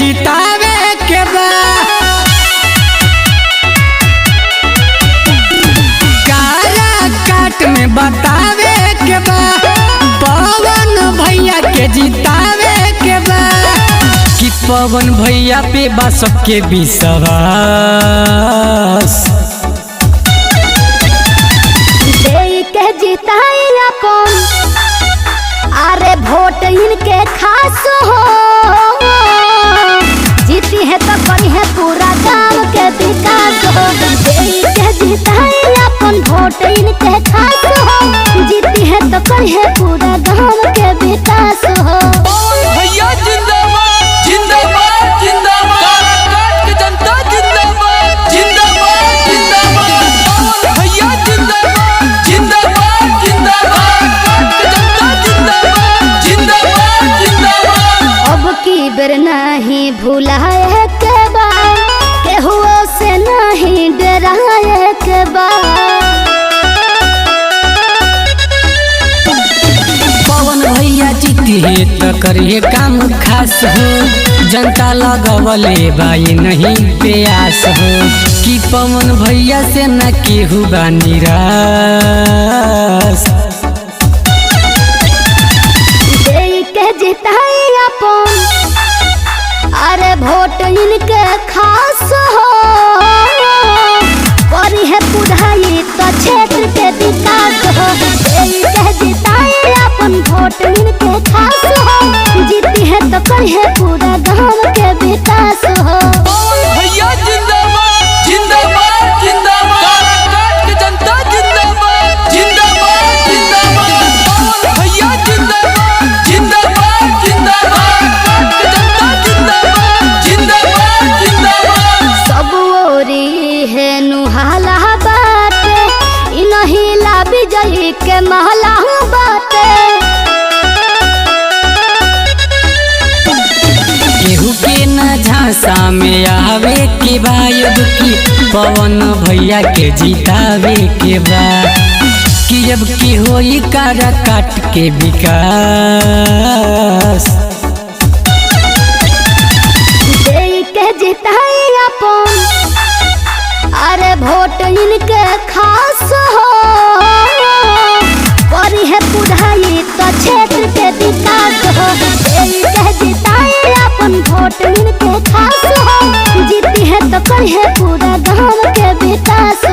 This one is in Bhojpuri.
जितावे के बा काला काट में बतावे के बा पवन भैया के जितावे के बा कि पवन भैया पे बा सबके विश्वास के जिताई अपन अरे वोट इनके खास हो जीती है तो करी है पूरा गांव के विकास हो के जिताई अपन वोट इनके खास हो जीती है तो करी है पूरा गांव के विकास हो भैया जिंदाबाद जिंदाबाद जिंदाबाद काट के जनता जिंदाबाद जिंदाबाद जिंदाबाद भैया जिंदाबाद जिंदाबाद जिंदाबाद काट के जनता जिंदाबाद जिंदाबाद जिंदाबाद अब की बेर नहीं भुलाए के बा केहू से नहीं डराए के बा पवन भैया जीती है तो करिए काम खास हो जनता लगवले बाई नहीं प्यास हो कि पवन भैया से न केहू बा निराश के जिताई अपन अरे वोट इनके खास हो करी है पुढ़ाई तो क्षेत्र के विकास हो के जिताई अपन वोट इनके खास हो जीती है तो करी है पूरा गांव के विकास हो भैया जिंदाबाद जिंदाबाद जिंदाबाद काट के जनता जिंदाबाद जिंदाबाद जिंदाबाद भैया जिंदाबाद जिंदाबाद जिंदाबाद काट के जनता जिंदाबाद जिंदाबाद जिंदाबाद सब ओरी है नुहाला बाटे इनहिला विजयी के महला बाटे केहू के न झांसा में आवे के बा अब की पवन भैया के जितावे के बा कि अब की होई कारा काट के विकास के जिताई अपन अरे वोट इनके खास हो करी है पुढ़ाई तो क्षेत्र के विकास हो के जिताई अपन वोट इनके खास हो जीती है तो करी है पूरा गांव के विकास